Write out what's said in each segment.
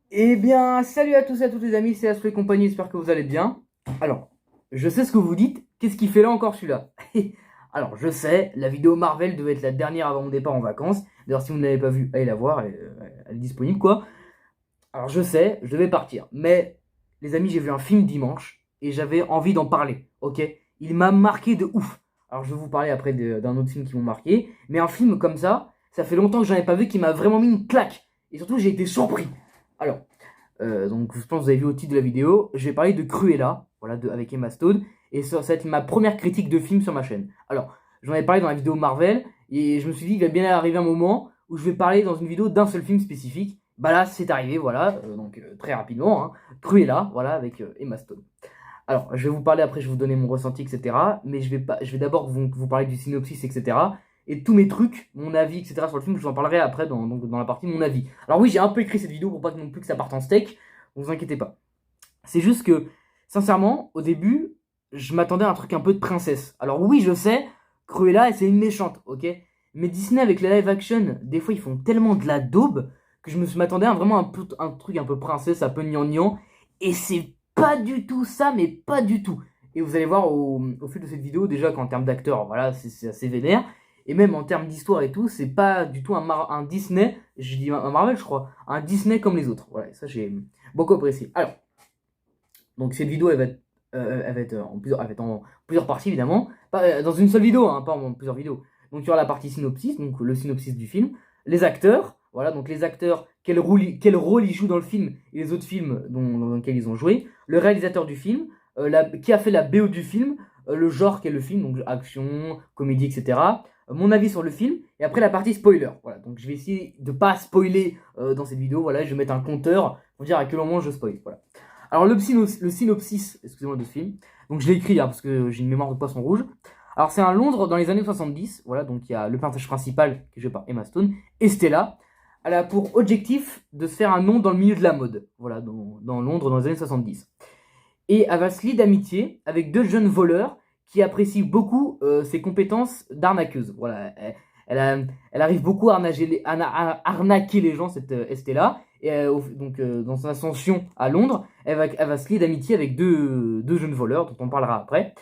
Eh bien, salut à tous et à toutes les amis, c'est Astro et compagnie, j'espère que vous allez bien. Alors, je sais ce que vous dites, qu'est-ce qu'il fait là encore celui-là? Alors, je sais, la vidéo Marvel devait être la dernière avant mon départ en vacances. D'ailleurs, si vous ne l'avez pas vue, allez la voir, elle est disponible quoi. Alors, je sais, je devais partir. Mais, les amis, j'ai vu un film dimanche et j'avais envie d'en parler, ok? Il m'a marqué de ouf. Alors, je vais vous parler après d'un autre film qui m'a marqué. Mais un film comme ça fait longtemps que j'en ai pas vu qui m'a vraiment mis une claque. Et surtout, j'ai été surpris. Alors, donc je pense que vous avez vu au titre de la vidéo, je vais parler de Cruella, voilà, avec Emma Stone, et ça va être ma première critique de film sur ma chaîne. Alors, j'en avais parlé dans la vidéo Marvel, et je me suis dit qu'il va bien arriver un moment où je vais parler dans une vidéo d'un seul film spécifique. Bah là, c'est arrivé, voilà, très rapidement, hein, Cruella, voilà, avec Emma Stone. Alors, je vais vous parler après, je vais vous donner mon ressenti, etc. Mais je vais d'abord vous parler du synopsis, etc. Et tous mes trucs, mon avis, etc. sur le film, je vous en parlerai après dans la partie mon avis. Alors oui, j'ai un peu écrit cette vidéo pour pas non plus que ça parte en steak, vous inquiétez pas. C'est juste que, sincèrement, au début, je m'attendais à un truc un peu de princesse. Alors oui, je sais, Cruella, c'est une méchante, ok. Mais Disney, avec les live action, des fois, ils font tellement de la daube que m'attendais à vraiment un truc un peu princesse, un peu gnangnan. Et c'est pas du tout ça, mais pas du tout. Et vous allez voir au fil de cette vidéo, déjà qu'en termes d'acteurs, voilà, c'est assez vénère. Et même en termes d'histoire et tout, c'est pas du tout un Disney, je dis un Marvel, je crois, un Disney comme les autres. Voilà, ça j'ai beaucoup apprécié. Alors, donc cette vidéo, elle va être elle va être en plusieurs parties évidemment, pas, dans une seule vidéo, hein, pas en plusieurs vidéos. Donc il y aura la partie synopsis, donc le synopsis du film, les acteurs, voilà, donc les acteurs, quel rôle ils jouent dans le film et les autres films dans lesquels ils ont joué, le réalisateur du film, qui a fait la BO du film, le genre qu'est le film, donc action, comédie, etc. Mon avis sur le film, et après la partie spoiler. Voilà, donc je vais essayer de pas spoiler dans cette vidéo, voilà, je vais mettre un compteur pour dire à quel moment je spoil. Voilà. Alors le synopsis, excusez-moi de ce film, donc je l'ai écrit hein, parce que j'ai une mémoire de poisson rouge. Alors c'est un Londres dans les années 70, voilà, donc il y a le personnage principal qui est joué par Emma Stone, et Stella. Elle a pour objectif de se faire un nom dans le milieu de la mode, voilà, dans Londres dans les années 70. Et elle va se lier d'amitié avec deux jeunes voleurs qui apprécient beaucoup ses compétences d'arnaqueuse. Voilà, elle arrive beaucoup à arnaquer les gens, cette Estella. Et donc, dans son ascension à Londres, elle va se lier d'amitié avec deux jeunes voleurs, dont on parlera après.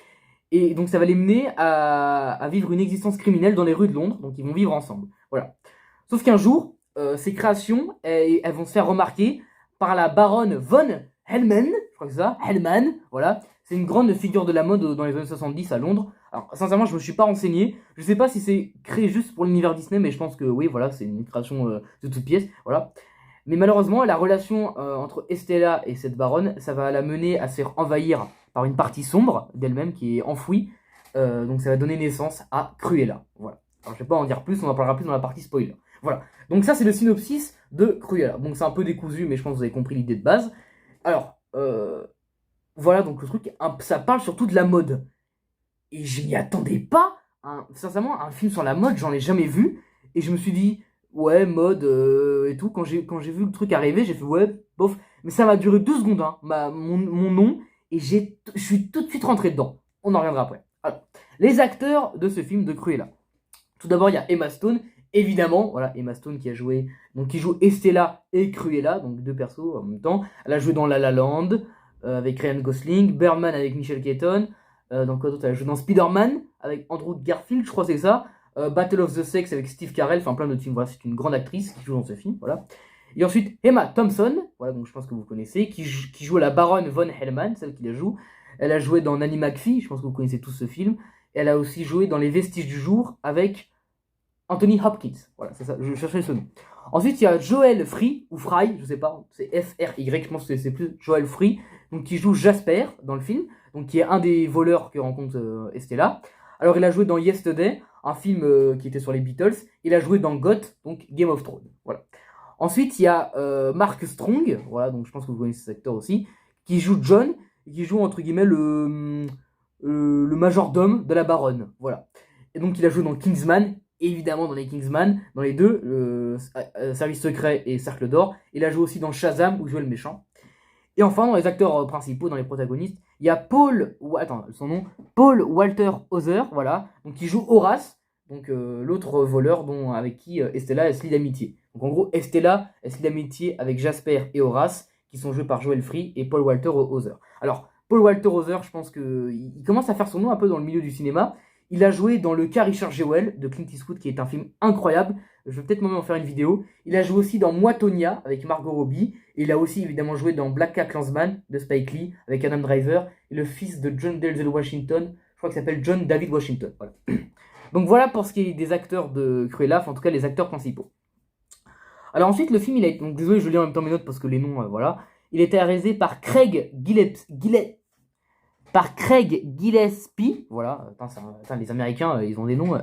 Et donc, ça va les mener à vivre une existence criminelle dans les rues de Londres. Donc, ils vont vivre ensemble. Voilà. Sauf qu'un jour, ces créations, elles vont se faire remarquer par la baronne von Hellman, je crois que c'est ça, Hellman, voilà. C'est une grande figure de la mode dans les années 70 à Londres. Alors, sincèrement, je me suis pas renseigné. Je sais pas si c'est créé juste pour l'univers Disney, mais je pense que oui, voilà, c'est une création de toute pièce, voilà. Mais malheureusement, la relation entre Estella et cette baronne, ça va la mener à se faire envahir par une partie sombre d'elle-même qui est enfouie. Donc ça va donner naissance à Cruella. Voilà. Alors je vais pas en dire plus, on en parlera plus dans la partie spoiler. Voilà. Donc ça c'est le synopsis de Cruella. Donc c'est un peu décousu, mais je pense que vous avez compris l'idée de base. Alors, voilà, donc le truc, ça parle surtout de la mode. Et je m'y attendais pas. Sincèrement, un film sur la mode, j'en ai jamais vu. Et je me suis dit, ouais, mode et tout. Quand j'ai vu le truc arriver, j'ai fait, ouais, bof. Mais ça m'a duré 2 secondes, hein, mon nom. Et je suis tout de suite rentré dedans. On en reviendra après. Alors, les acteurs de ce film de Cruella. Tout d'abord, il y a Emma Stone. Évidemment, voilà, Emma Stone qui a joué, donc qui joue Estella et Cruella, donc deux persos en même temps. Elle a joué dans La La Land avec Ryan Gosling, Birdman avec Michael Keaton, donc quoi d'autre, elle a joué dans Spider-Man avec Andrew Garfield, je crois que c'est ça. Battle of the Sex avec Steve Carell, enfin plein d'autres films. Voilà, c'est une grande actrice qui joue dans ce film, voilà. Et ensuite Emma Thompson, voilà, donc je pense que vous connaissez, qui joue la baronne von Hellman, celle qui la joue. Elle a joué dans Nanny McPhee, je pense que vous connaissez tous ce film. Elle a aussi joué dans Les Vestiges du Jour avec Anthony Hopkins. Voilà, c'est ça, je cherchais ce nom. Ensuite, il y a Joel Fry, ou Fry, je sais pas, c'est F-R-Y, je pense que c'est plus Joel Fry, donc qui joue Jasper dans le film, donc qui est un des voleurs que rencontre Estella. Alors, il a joué dans Yesterday, un film qui était sur les Beatles. Il a joué dans GOT, donc Game of Thrones. Voilà. Ensuite, il y a Mark Strong, voilà, donc je pense que vous connaissez cet acteur aussi, qui joue John, et qui joue entre guillemets le majordome de la baronne. Voilà. Et donc, il a joué dans Kingsman, évidemment dans les Kingsman, dans les deux, Service Secret et Cercle d'Or. Il a joué aussi dans Shazam, où il jouait le méchant. Et enfin, dans les acteurs principaux, dans les protagonistes, il y a Paul Walter Hauser, voilà, donc qui joue Horace, donc l'autre voleur avec qui Estella se lie d'amitié. Donc en gros, Estella se lie d'amitié avec Jasper et Horace, qui sont joués par Joel Free et Paul Walter Hauser. Alors, Paul Walter Hauser, je pense qu'il commence à faire son nom un peu dans le milieu du cinéma. Il a joué dans Le cas Richard Jewell de Clint Eastwood, qui est un film incroyable. Je vais peut-être moi-même en faire une vidéo. Il a joué aussi dans Moi, Tonya avec Margot Robbie. Et il a aussi évidemment joué dans Black Cat Klansman de Spike Lee avec Adam Driver et le fils de John Denzel Washington. Je crois qu'il s'appelle John David Washington. Voilà. Donc voilà pour ce qui est des acteurs de Cruella, enfin, en tout cas les acteurs principaux. Alors ensuite, le film, il a été... Donc désolé, je lis en même temps mes notes parce que les noms, voilà. Il a été réalisé par Craig Gillespie. Voilà, attends, les Américains, ils ont des noms.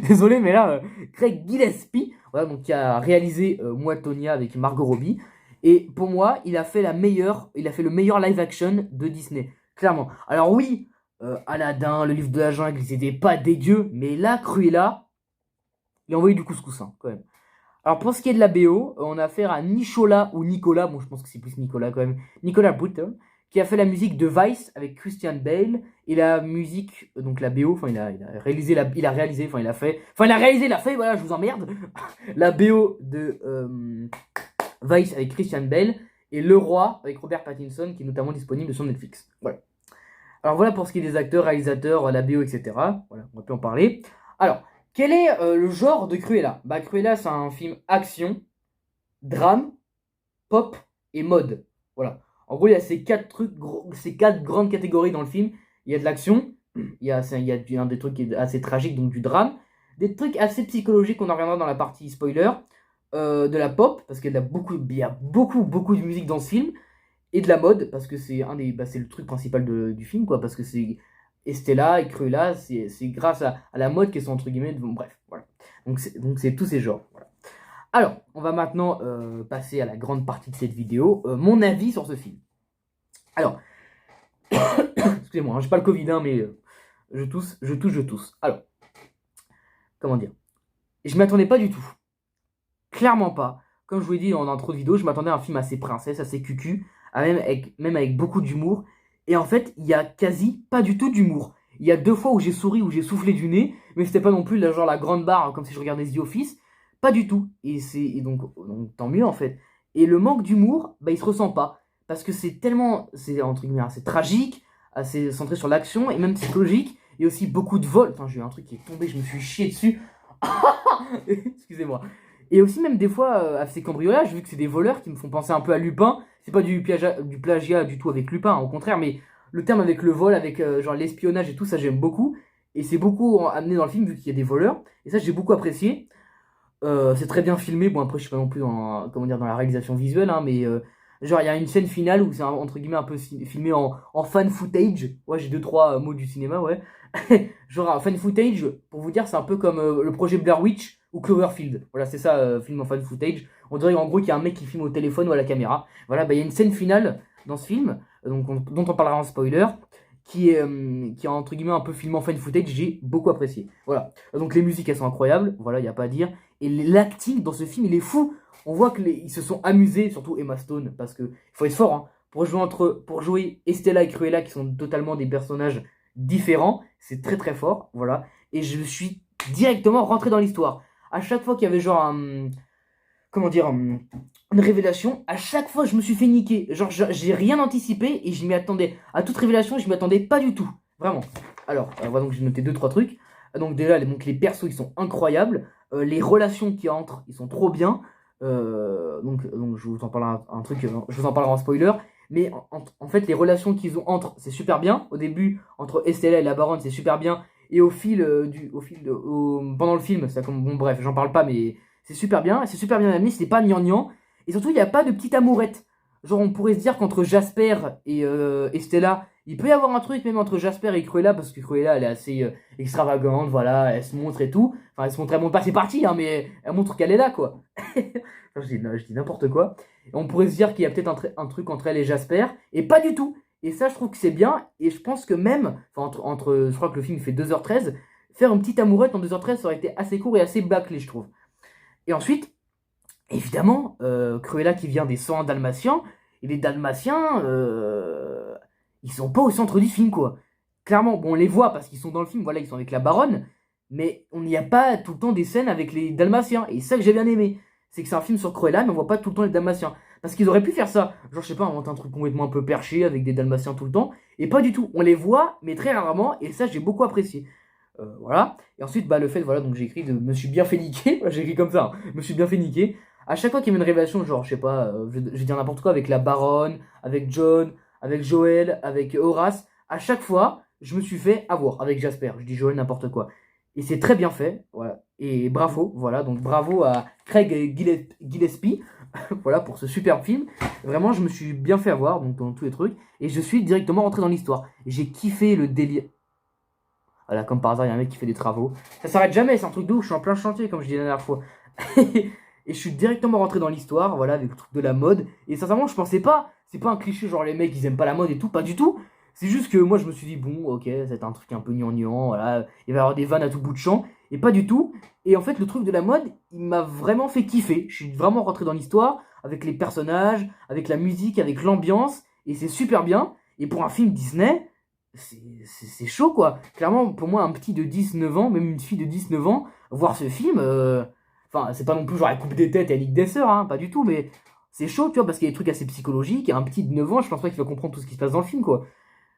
Désolé, mais là, Craig Gillespie. Voilà, donc qui a réalisé Moi, Tonya avec Margot Robbie. Et pour moi, il a fait le meilleur live action de Disney. Clairement. Alors oui, Aladdin, le livre de la jungle, ils étaient pas dégueux. Mais là, Cruella, il a envoyé du couscous, hein, quand même. Alors pour ce qui est de la BO, on a affaire à Nicolas, bon je pense que c'est plus Nicolas quand même, Nicolas Butler, qui a fait la musique de Vice avec Christian Bale, et la musique, donc la BO, enfin il a réalisé, voilà, je vous emmerde, la BO de Vice avec Christian Bale, et Le Roi avec Robert Pattinson, qui est notamment disponible sur Netflix. Voilà. Alors voilà pour ce qui est des acteurs, réalisateurs, la BO, etc. Voilà, on va plus en parler. Alors, quel est le genre de Cruella? Bah Cruella, c'est un film action, drame, pop et mode. Voilà. En gros, il y a ces quatre grandes catégories dans le film. Il y a de l'action, il y a des trucs assez tragiques, donc du drame, des trucs assez psychologiques, on en reviendra dans la partie spoiler, de la pop, parce qu'il y a beaucoup de musique dans ce film, et de la mode, parce que c'est c'est le truc principal du film, quoi, parce que c'est Estella et Cruella, c'est grâce à la mode qu'elles sont entre guillemets. Bref, voilà. Donc c'est tous ces genres. Voilà. Alors, on va maintenant passer à la grande partie de cette vidéo, mon avis sur ce film. Alors, excusez-moi, hein, j'ai pas le Covid, hein, mais je tousse. Alors, comment dire? Je m'attendais pas du tout. Clairement pas. Comme je vous l'ai dit en intro de vidéo, je m'attendais à un film assez princesse, assez cucu, même avec beaucoup d'humour. Et en fait, il y a quasi pas du tout d'humour. Il y a 2 fois où j'ai souri, où j'ai soufflé du nez, mais c'était pas non plus genre la grande barre, comme si je regardais The Office. Pas du tout. Et donc tant mieux en fait. Et le manque d'humour, bah il se ressent pas. Parce que c'est entre guillemets, assez tragique, assez centré sur l'action, et même psychologique. Et aussi beaucoup de vols. Enfin, j'ai eu un truc qui est tombé, je me suis chié dessus. Excusez-moi. Et aussi même des fois, à ces cambriolages, vu que c'est des voleurs qui me font penser un peu à Lupin. C'est pas du plagiat du tout avec Lupin, hein, au contraire, mais le terme avec le vol, avec genre l'espionnage et tout, ça j'aime beaucoup. Et c'est beaucoup amené dans le film vu qu'il y a des voleurs. Et ça j'ai beaucoup apprécié. C'est très bien filmé. Bon après je suis pas non plus dans la réalisation visuelle, hein, mais genre il y a une scène finale où c'est entre guillemets un peu filmé en fan footage. Ouais, j'ai 2-3 mots du cinéma, ouais. Genre un fan footage, pour vous dire, c'est un peu comme le projet Blair Witch ou Cloverfield. Voilà, c'est ça, film en fan footage. On dirait en gros qu'il y a un mec qui filme au téléphone ou à la caméra. Voilà, bah il y a une scène finale dans ce film, dont on parlera en spoiler, qui est entre guillemets un peu filmé en fan footage. J'ai beaucoup apprécié. Voilà, donc les musiques elles sont incroyables, voilà, il n'y a pas à dire. Et l'acting dans ce film il est fou. On voit qu'ils se sont amusés, surtout Emma Stone, parce que il faut être fort, hein, pour jouer Estella et Cruella, qui sont totalement des personnages différents. C'est très très fort, voilà. Et je suis directement rentré dans l'histoire. À chaque fois qu'il y avait genre une révélation, à chaque fois je me suis fait niquer. Genre j'ai rien anticipé et je m'y attendais. À toute révélation, je m'y attendais pas du tout. Vraiment. Alors, voilà, donc j'ai noté 2-3 trucs. Donc déjà, les persos, ils sont incroyables. Les relations qui entrent, ils sont trop bien. Donc je vous en parlerai je vous en parlerai en spoiler. Mais en fait, les relations qu'ils ont entre, c'est super bien. Au début, entre Estella et la baronne, c'est super bien. Et pendant le film, bon bref, j'en parle pas, mais c'est super bien. C'est super bien amené, c'est pas gnangnan. Et surtout, il n'y a pas de petite amourette. Genre, on pourrait se dire qu'entre Jasper et Estella, il peut y avoir un truc même entre Jasper et Cruella, parce que Cruella, elle est assez extravagante, voilà, elle se montre et tout. Enfin, elle montre pas ses parties, hein, mais elle montre qu'elle est là, quoi. Je dis n'importe quoi. Et on pourrait se dire qu'il y a peut-être un truc entre elle et Jasper, et pas du tout. Et ça, je trouve que c'est bien, et je pense que même, je crois que le film fait 2h13, faire une petite amourette en 2h13, ça aurait été assez court et assez bâclé, je trouve. Et ensuite, évidemment, Cruella qui vient des 101 Dalmatiens, et les Dalmatiens, ils sont pas au centre du film, quoi. Clairement, bon, on les voit parce qu'ils sont dans le film, voilà, ils sont avec la baronne, mais on n'y a pas tout le temps des scènes avec les Dalmatiens. Et ça que j'ai bien aimé. C'est que c'est un film sur Cruella, mais on voit pas tout le temps les Dalmatiens. Parce qu'ils auraient pu faire ça. Genre, je sais pas, inventer un truc complètement un peu perché avec des Dalmatiens tout le temps. Et pas du tout. On les voit, mais très rarement. Et ça, j'ai beaucoup apprécié. Voilà. Et ensuite, le fait, voilà, donc j'ai écrit de me suis bien fait niquer. J'ai écrit comme ça, me suis bien fait niquer. À chaque fois qu'il y a une révélation, genre, je sais pas, je vais dire n'importe quoi, avec la baronne, avec John, avec Joël, avec Horace, à chaque fois, je me suis fait avoir avec Jasper. Je dis Joël, n'importe quoi. Et c'est très bien fait, voilà. Et bravo, voilà, donc bravo à Craig Gillespie, voilà, pour ce superbe film. Vraiment, je me suis bien fait avoir, donc dans tous les trucs, et je suis directement rentré dans l'histoire. J'ai kiffé le délire. Voilà, comme par hasard, il y a un mec qui fait des travaux. Ça s'arrête jamais, c'est un truc de ouf, je suis en plein chantier, comme je disais la dernière fois. Et je suis directement rentré dans l'histoire, voilà, avec le truc de la mode. Et sincèrement, je pensais pas, c'est pas un cliché genre les mecs ils aiment pas la mode et tout, pas du tout. C'est juste que moi je me suis dit, bon, ok, c'est un truc un peu gnangnan, voilà, il va y avoir des vannes à tout bout de champ, et pas du tout. Et en fait, le truc de la mode, il m'a vraiment fait kiffer. Je suis vraiment rentré dans l'histoire, avec les personnages, avec la musique, avec l'ambiance, et c'est super bien. Et pour un film Disney, c'est chaud quoi. Clairement, pour moi, un petit de 10-9 ans, même une fille de 10-9 ans, voir ce film. Enfin, c'est pas non plus genre la coupe des têtes et la ligue des sœurs, hein, pas du tout, mais c'est chaud, tu vois, parce qu'il y a des trucs assez psychologiques. Et un petit de 9 ans, je pense pas qu'il va comprendre tout ce qui se passe dans le film, quoi.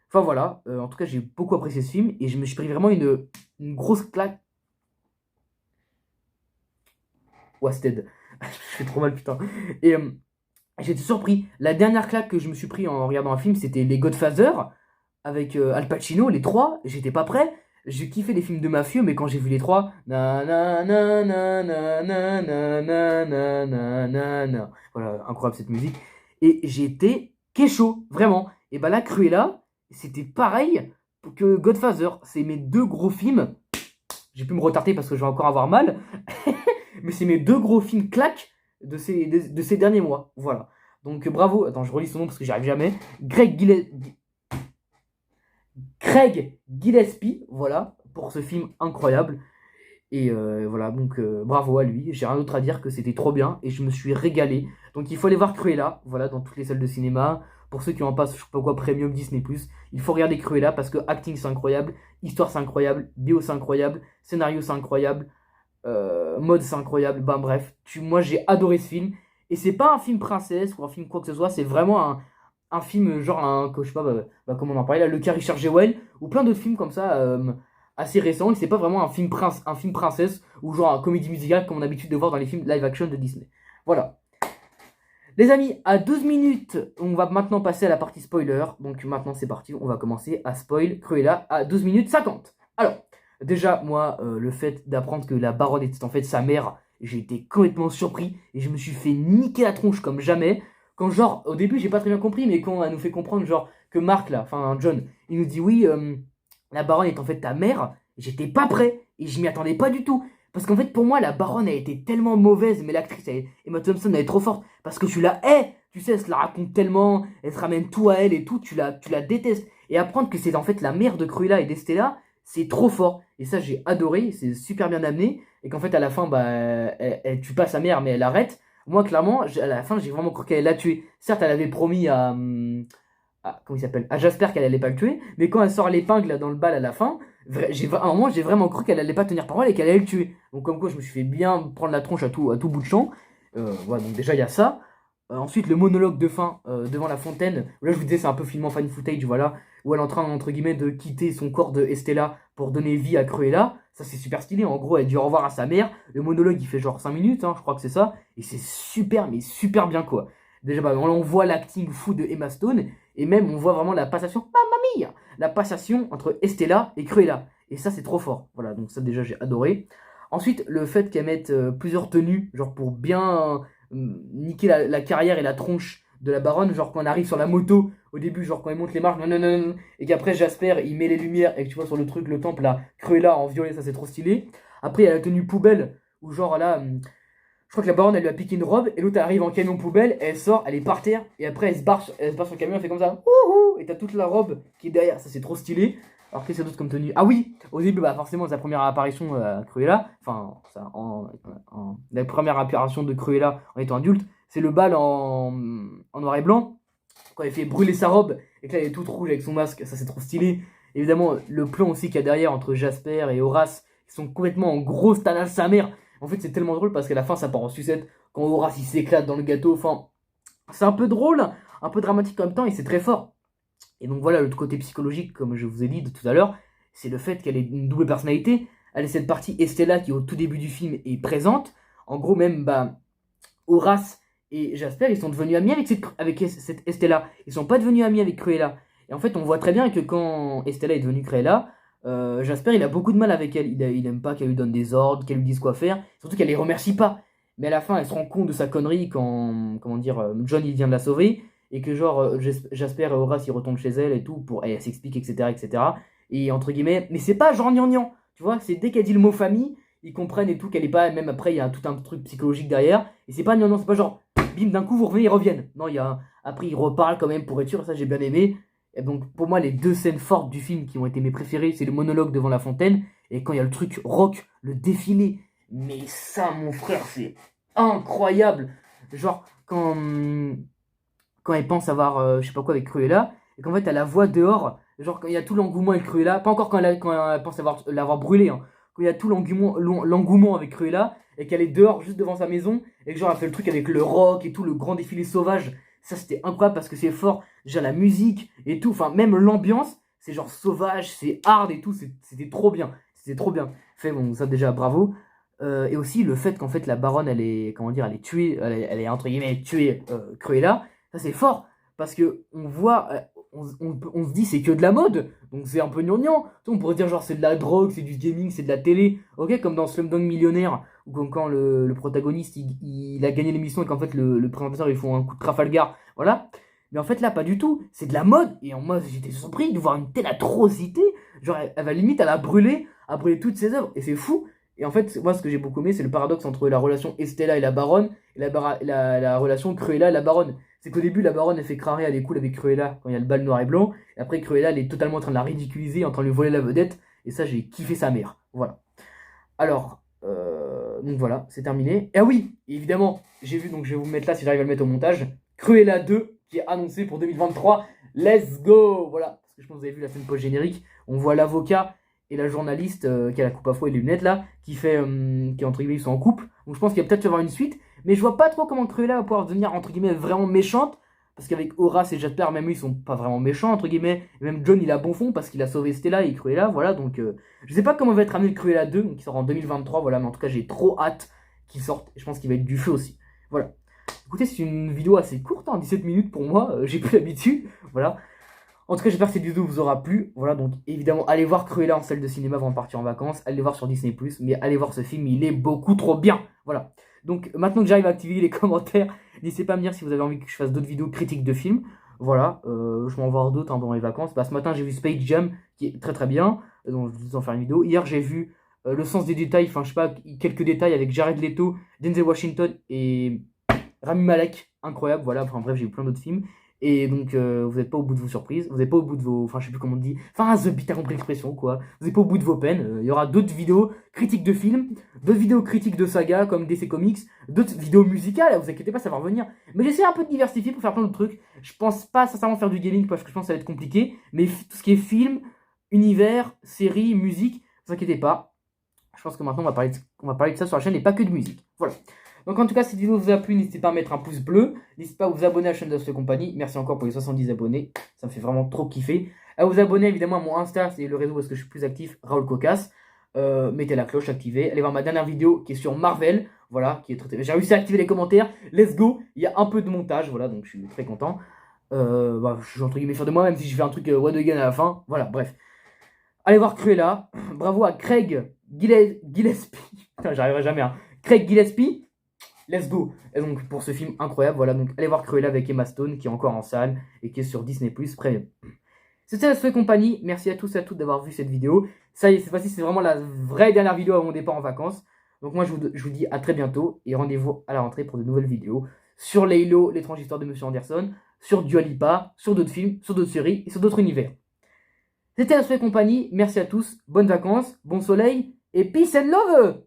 Enfin voilà, en tout cas, j'ai beaucoup apprécié ce film et je me suis pris vraiment une grosse claque. Wasted. Je fais trop mal, putain. Et j'étais surpris. La dernière claque que je me suis pris en regardant un film, c'était Les Godfather avec Al Pacino, les trois. J'étais pas prêt. J'ai kiffé les films de mafieux, mais quand j'ai vu les trois, na na na na na na na na na na na na. Voilà, incroyable cette musique. Et j'étais kécho, vraiment. Et bah là, Cruella, c'était pareil que Godfather. C'est mes deux gros films. J'ai pu me retarder parce que je vais encore avoir mal. Mais c'est mes deux gros films claques de ces derniers mois. Voilà. Donc bravo. Attends, je relis son nom parce que j'y arrive jamais. Craig Gillespie, voilà, pour ce film incroyable. Et voilà, donc bravo à lui. J'ai rien d'autre à dire que c'était trop bien et je me suis régalé. Donc il faut aller voir Cruella, voilà, dans toutes les salles de cinéma. Pour ceux qui en passent, je sais pas quoi, Premium, Disney+, il faut regarder Cruella parce que acting c'est incroyable, histoire c'est incroyable, bio c'est incroyable, scénario c'est incroyable, mode c'est incroyable. Bah bref, moi j'ai adoré ce film. Et c'est pas un film princesse ou un film quoi que ce soit, c'est vraiment un film genre je sais pas, comment on en parlait là, Le Cas Richard Jewell, ou plein d'autres films comme ça. Assez récent, et c'est pas vraiment un film princesse ou genre un comédie musicale comme on a l'habitude de voir dans les films live action de Disney. Voilà. Les amis, à 12 minutes, on va maintenant passer à la partie spoiler. Donc maintenant c'est parti, on va commencer à spoil Cruella à 12 minutes 50. Alors, déjà, moi, le fait d'apprendre que la baronne était en fait sa mère, j'ai été complètement surpris et je me suis fait niquer la tronche comme jamais. Quand genre, au début j'ai pas très bien compris, mais quand on nous fait comprendre genre que Marc là, enfin John, il nous dit oui, la baronne est en fait ta mère, j'étais pas prêt et je m'y attendais pas du tout. Parce qu'en fait, pour moi, la baronne a été tellement mauvaise, mais l'actrice Emma Thompson elle est trop forte. Parce que tu la hais, tu sais, elle se la raconte tellement, elle se ramène tout à elle et tout, tu la détestes. Et apprendre que c'est en fait la mère de Cruella et d'Estella, c'est trop fort. Et ça, j'ai adoré, c'est super bien amené. Et qu'en fait, à la fin, elle tue pas sa mère, mais elle arrête. Moi, clairement, à la fin, j'ai vraiment cru qu'elle l'a tué. Certes, elle avait promis comment il s'appelle, à Jasper qu'elle allait pas le tuer, mais quand elle sort l'épingle là, dans le bal à la fin, à un moment j'ai vraiment cru qu'elle allait pas tenir parole et qu'elle allait le tuer. Donc comme quoi je me suis fait bien prendre la tronche à tout bout de champ. Voilà, donc déjà il y a ça. Ensuite le monologue de fin devant la fontaine, là je vous disais c'est un peu film en fan footage, voilà, où elle est en train entre guillemets de quitter son corps de Estella pour donner vie à Cruella. Ça c'est super stylé, en gros elle dit au revoir à sa mère, le monologue il fait genre 5 minutes, hein, je crois que c'est ça, et c'est super mais super bien quoi. Déjà on voit l'acting fou de Emma Stone, et même on voit vraiment la passation, mamma mia, la passation entre Estella et Cruella. Et ça c'est trop fort. Voilà, donc ça déjà j'ai adoré. Ensuite, le fait qu'elle mette plusieurs tenues, genre pour bien niquer la carrière et la tronche de la baronne, genre quand on arrive sur la moto, au début, genre quand elle monte les marches, non, non, non, non, et qu'après Jasper il met les lumières et que tu vois sur le truc, le temple là, Cruella en violet, ça c'est trop stylé. Après il y a la tenue poubelle, où genre là, je crois que la baronne elle lui a piqué une robe et l'autre elle arrive en camion poubelle, elle sort, elle est par terre et après elle se barre sur le camion, elle fait comme ça, wouhou, et t'as toute la robe qui est derrière, ça c'est trop stylé. Alors qu'est-ce qu'il y a d'autre comme tenue? Ah oui, au début forcément sa première apparition à Cruella, enfin la première apparition de Cruella en étant adulte, c'est le bal en noir et blanc, quand elle fait brûler sa robe et que là elle est toute rouge avec son masque, ça c'est trop stylé. Évidemment le plan aussi qu'il y a derrière entre Jasper et Horace Ils sont complètement en grosse tanasse sa mère. En fait, c'est tellement drôle parce qu'à la fin, ça part en sucette. Quand Horace, il s'éclate dans le gâteau. Enfin, c'est un peu drôle, un peu dramatique en même temps et c'est très fort. Et donc voilà, le côté psychologique, comme je vous ai dit de tout à l'heure, c'est le fait qu'elle ait une double personnalité. Elle est cette partie Estella qui, au tout début du film, est présente. En gros, même, Horace et Jasper, ils sont devenus amis avec cette Estella. Ils sont pas devenus amis avec Cruella. Et en fait, on voit très bien que quand Estella est devenue Cruella, Jasper, il a beaucoup de mal avec elle. Il aime pas qu'elle lui donne des ordres, qu'elle lui dise quoi faire. Surtout qu'elle les remercie pas. Mais à la fin, elle se rend compte de sa connerie quand, comment dire, John, il vient de la sauver. Et que genre, Jasper et Horace, ils retournent chez elle et tout. Et elle s'explique, etc., etc. Et entre guillemets, mais c'est pas genre gnangnan. Tu vois, c'est dès qu'elle dit le mot famille, ils comprennent et tout, qu'elle est pas, même après, il y a tout un truc psychologique derrière. Et c'est pas gnangnan, c'est pas genre, bim, d'un coup, vous revenez, ils reviennent. Non, il y a après, ils reparlent quand même pour être sûr, ça j'ai bien aimé. Et donc, pour moi, les deux scènes fortes du film qui ont été mes préférées, c'est le monologue devant la fontaine et quand il y a le truc rock, le défilé. Mais ça, mon frère, c'est incroyable. Genre, quand elle pense avoir, je sais pas quoi, avec Cruella, et qu'en fait, elle la voit dehors, genre, quand il y a tout l'engouement avec Cruella, pas encore quand elle pense l'avoir brûlé, hein, quand il y a tout l'engouement avec Cruella, et qu'elle est dehors, juste devant sa maison, et que genre, elle fait le truc avec le rock et tout, le grand défilé sauvage. Ça, c'était incroyable parce que c'est fort. Déjà, la musique et tout, enfin, même l'ambiance, c'est genre sauvage, c'est hard et tout, c'était trop bien. C'était trop bien. Fait, bon, ça, déjà, bravo. Et aussi, le fait qu'en fait, la baronne, elle est, comment dire, elle est tuée, elle est entre guillemets tuée Cruella, ça, c'est fort. Parce que on voit, on se dit, c'est que de la mode. Donc, c'est un peu gnangnan. On pourrait dire, genre, c'est de la drogue, c'est du gaming, c'est de la télé. Ok, comme dans Slumdog Millionnaire, ou comme quand le protagoniste il a gagné l'émission et qu'en fait le présentateur ils font un coup de Trafalgar, voilà. Mais en fait là pas du tout, c'est de la mode et en moi j'étais surpris de voir une telle atrocité, genre elle va limite à brûler toutes ses œuvres et c'est fou. Et en fait moi ce que j'ai beaucoup aimé c'est le paradoxe entre la relation Estella et la baronne et la relation Cruella et la baronne. C'est qu'au début la baronne elle fait crarer, elle est cool avec Cruella quand il y a le bal noir et blanc et après Cruella elle est totalement en train de la ridiculiser, en train de lui voler la vedette et ça j'ai kiffé sa mère, voilà. Alors, donc voilà, c'est terminé. Et ah oui, évidemment, j'ai vu, donc je vais vous mettre là si j'arrive à le mettre au montage. Cruella 2, qui est annoncé pour 2023. Let's go! Voilà, parce que je pense que vous avez vu la scène post-générique. On voit l'avocat et la journaliste qui a la coupe à fouet et les lunettes là, qui entre guillemets, ils sont en couple. Donc je pense qu'il va peut-être y avoir une suite. Mais je vois pas trop comment Cruella va pouvoir devenir entre guillemets vraiment méchante. Parce qu'avec Horace et Jasper, même eux, ils sont pas vraiment méchants, entre guillemets. Et même John, il a bon fond parce qu'il a sauvé Stella et Cruella, voilà. Donc, je sais pas comment va être amené le Cruella 2, qui sort en 2023, voilà. Mais en tout cas, j'ai trop hâte qu'il sorte. Et je pense qu'il va être du feu aussi. Voilà. Écoutez, c'est une vidéo assez courte, hein, 17 minutes pour moi. J'ai plus l'habitude, voilà. En tout cas, j'espère que cette vidéo vous aura plu. Voilà, donc évidemment, allez voir Cruella en salle de cinéma avant de partir en vacances. Allez le voir sur Disney+, mais allez voir ce film, il est beaucoup trop bien. Voilà. Donc, maintenant que j'arrive à activer les commentaires, n'hésitez pas à me dire si vous avez envie que je fasse d'autres vidéos critiques de films. Voilà, je vais en voir d'autres pendant les vacances. Ce matin, j'ai vu Space Jam, qui est très très bien. Donc, je vais vous en faire une vidéo. Hier, j'ai vu Le Sens des détails, enfin, je sais pas, quelques détails avec Jared Leto, Denzel Washington et Rami Malek. Incroyable, voilà. Enfin, bref, j'ai vu plein d'autres films. Et donc, vous n'êtes pas au bout de vos surprises, vous n'êtes pas au bout de vos. Enfin, je sais plus comment on dit. Enfin, The Beat, t'as compris l'expression, quoi. Vous n'êtes pas au bout de vos peines. Il y aura d'autres vidéos critiques de films, d'autres vidéos critiques de sagas comme DC Comics, d'autres vidéos musicales, vous inquiétez pas, ça va revenir. Mais j'essaie un peu de diversifier pour faire plein de trucs. Je pense pas sincèrement faire du gaming parce que je pense que ça va être compliqué. Mais tout ce qui est film, univers, série, musique, vous inquiétez pas. Je pense que maintenant, on va parler de ça sur la chaîne et pas que de musique. Voilà. Donc en tout cas, si cette vidéo vous a plu, n'hésitez pas à mettre un pouce bleu. N'hésitez pas à vous abonner à la chaîne de Compagnie. Merci encore pour les 70 abonnés. Ça me fait vraiment trop kiffer. À vous abonner évidemment à mon Insta, c'est le réseau où est-ce que je suis plus actif, Raoul Cocasse. Mettez la cloche activée. Allez voir ma dernière vidéo qui est sur Marvel. Voilà, qui est très... J'ai réussi à activer les commentaires. Let's go. Il y a un peu de montage, voilà, donc je suis très content. Je suis entre guillemets fier de moi, même si je fais un truc one again à la fin. Voilà, bref. Allez voir Cruella. Bravo à Craig Gillespie. Putain, j'arriverai jamais, hein. Craig Gillespie. Let's go. Et donc pour ce film incroyable, voilà, donc allez voir Cruella avec Emma Stone qui est encore en salle et qui est sur Disney+ Premium. C'était la compagnie, merci à tous et à toutes d'avoir vu cette vidéo. Ça y est, cette fois-ci c'est vraiment la vraie dernière vidéo avant mon départ en vacances. Donc moi je vous dis à très bientôt et rendez-vous à la rentrée pour de nouvelles vidéos sur Laylo, l'étrange histoire de Monsieur Anderson, sur Dua Lipa, sur d'autres films, sur d'autres séries et sur d'autres univers. C'était la compagnie, merci à tous, bonnes vacances, bon soleil et peace and love.